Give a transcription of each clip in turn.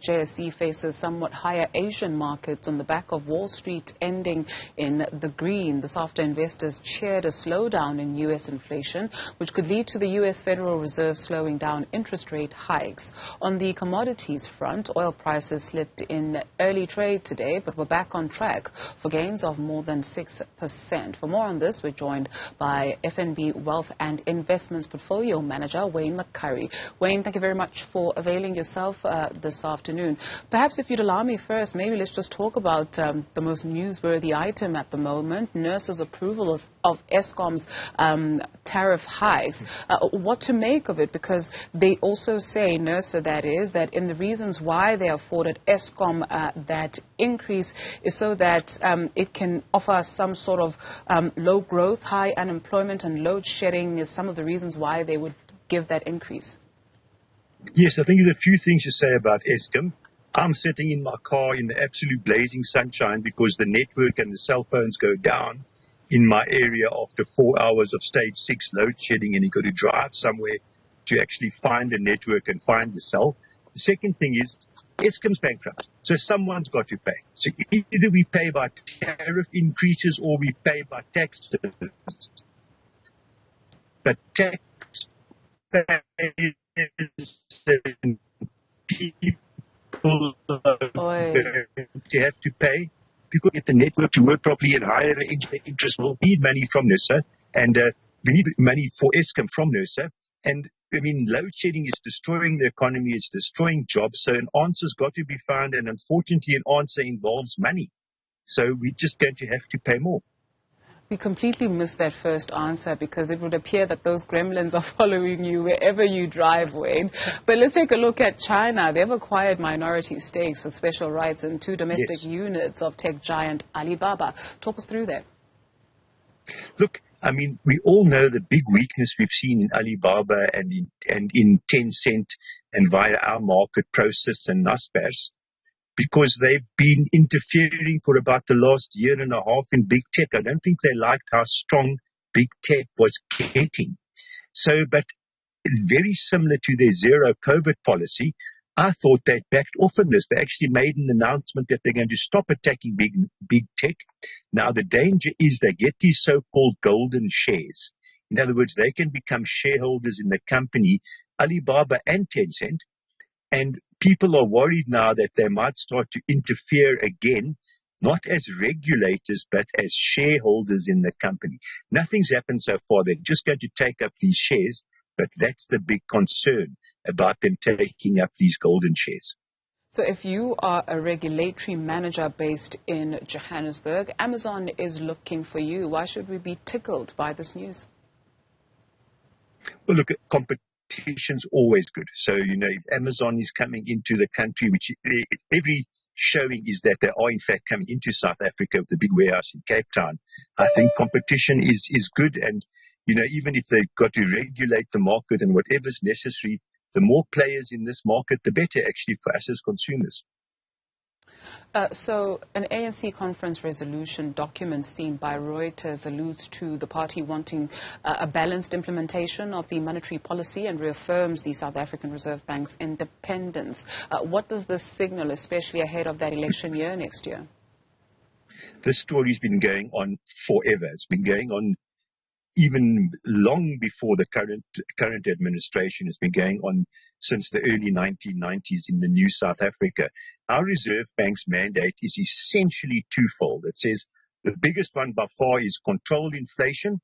JSE faces somewhat higher Asian markets on the back of Wall Street ending in the green. This after investors cheered a slowdown in U.S. inflation, which could lead to the U.S. Federal Reserve slowing down interest rate hikes. On the commodities front, oil prices slipped in early trade today, but were back on track for gains of more than 6%. For more on this, we're joined by FNB Wealth and Investments Portfolio Manager Wayne McCurrie. Wayne, thank you very much for availing yourself this afternoon. Perhaps if you'd allow me first, maybe let's just talk about the most newsworthy item at the moment, NERSA's approval of Eskom's tariff hikes. What to make of it? Because they also say, NERSA that is, that in the reasons why they afforded Eskom that increase is so that it can offer some sort of low growth, high unemployment and load shedding is some of the reasons why they would give that increase. Yes, I think there's a few things to say about Eskom. I'm sitting in my car in the absolute blazing sunshine because the network and the cell phones go down in my area after 4 hours of stage 6 load shedding, and you've got to drive somewhere to actually find a network and find the cell. The second thing is Eskom's bankrupt, so someone's got to pay. So either we pay by tariff increases or we pay by taxes. But tax people have to pay. People get the network to work properly and higher interest will need money from NERSA, and we need money for Eskom from NERSA. And I mean, load shedding is destroying the economy, it's destroying jobs, so an answer's got to be found, and unfortunately an answer involves money. So we're just going to have to pay more. We completely missed that first answer because it would appear that those gremlins are following you wherever you drive, Wayne. But let's take a look at China. They've acquired minority stakes with special rights in 2 domestic units of tech giant Alibaba. Talk us through that. Look, I mean, we all know the big weakness we've seen in Alibaba and in Tencent and via our market process and Naspers, because they've been interfering for about the last year and a half in big tech. I don't think they liked how strong big tech was getting. So, but very similar to their zero COVID policy, I thought they'd backed off on this. They actually made an announcement that they're going to stop attacking big tech. Now, the danger is they get these so-called golden shares. In other words, they can become shareholders in the company, Alibaba and Tencent, and people are worried now that they might start to interfere again, not as regulators, but as shareholders in the company. Nothing's happened so far. They're just going to take up these shares, but that's the big concern about them taking up these golden shares. So if you are a regulatory manager based in Johannesburg, Amazon is looking for you. Why should we be tickled by this news? Well, look, competition's always good. So, you know, if Amazon is coming into the country, which every showing is that they are in fact coming into South Africa with a big warehouse in Cape Town, I think competition is good. And, you know, even if they've got to regulate the market and whatever's necessary, the more players in this market, the better actually for us as consumers. So an ANC conference resolution document seen by Reuters alludes to the party wanting a balanced implementation of the monetary policy and reaffirms the South African Reserve Bank's independence. What does this signal, especially ahead of that election year next year? This story's been going on forever. It's been going on even long before the current administration. Has been going on since the early 1990s in the new South Africa. Our Reserve Bank's mandate is essentially twofold. It says the biggest one by far is control inflation,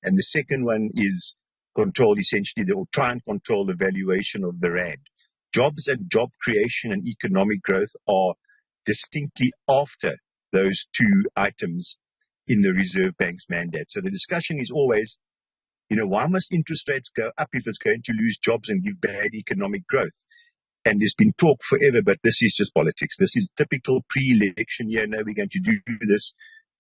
and the second one is control essentially, or try and control the valuation of the rand. Jobs and job creation and economic growth are distinctly after those two items in the Reserve Bank's mandate. So the discussion is always, you know, why must interest rates go up if it's going to lose jobs and give bad economic growth? And there's been talk forever, but this is just politics. This is typical pre-election year. Now we're going to do this.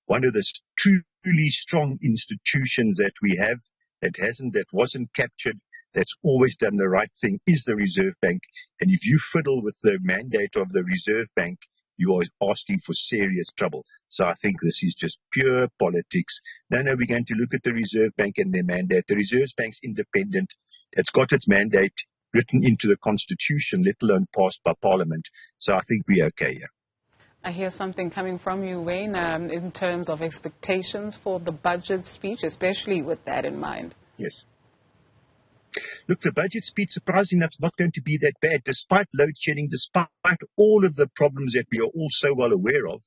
One of the truly strong institutions that we have that wasn't captured, that's always done the right thing is the Reserve Bank. And if you fiddle with the mandate of the Reserve Bank, you are asking for serious trouble. So I think this is just pure politics. No, we're going to look at the Reserve Bank and their mandate. The Reserve Bank's independent. It's got its mandate written into the Constitution, let alone passed by Parliament. So I think we're okay here. I hear something coming from you, Wayne, in terms of expectations for the budget speech, especially with that in mind. Yes. Look, the budget speech, surprisingly enough, is not going to be that bad, despite load shedding, despite all of the problems that we are all so well aware of.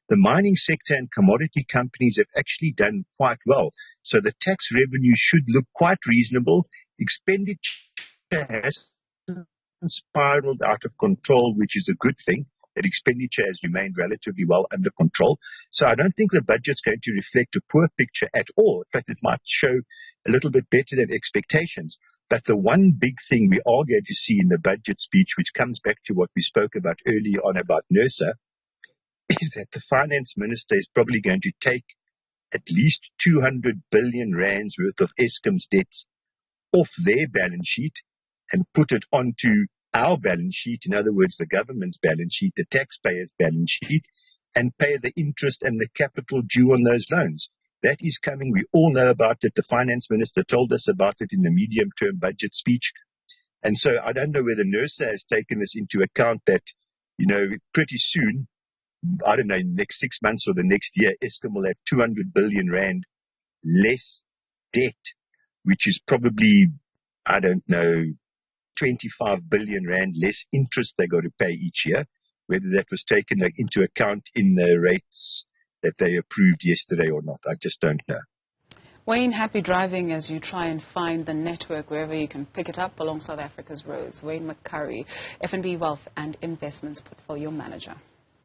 The mining sector and commodity companies have actually done quite well. So the tax revenue should look quite reasonable. Expenditure has spiraled out of control, which is a good thing. That expenditure has remained relatively well under control. So I don't think the budget's going to reflect a poor picture at all. In fact, it might show a little bit better than expectations. But the one big thing we are going to see in the budget speech, which comes back to what we spoke about earlier on about NERSA, is that the finance minister is probably going to take at least 200 billion rands worth of Eskom's debts off their balance sheet and put it onto our balance sheet, in other words, the government's balance sheet, the taxpayers' balance sheet, and pay the interest and the capital due on those loans. That is coming. We all know about it. The finance minister told us about it in the medium-term budget speech. And so I don't know whether NERSA has taken this into account that, pretty soon, I don't know, in the next 6 months or the next year, Eskom will have 200 billion rand less debt, which is probably, 25 billion rand less interest they got to pay each year. Whether that was taken into account in the rates that they approved yesterday or not, I just don't know. Wayne, happy driving as you try and find the network wherever you can pick it up along South Africa's roads. Wayne McCurrie, FNB Wealth and Investments Portfolio Manager.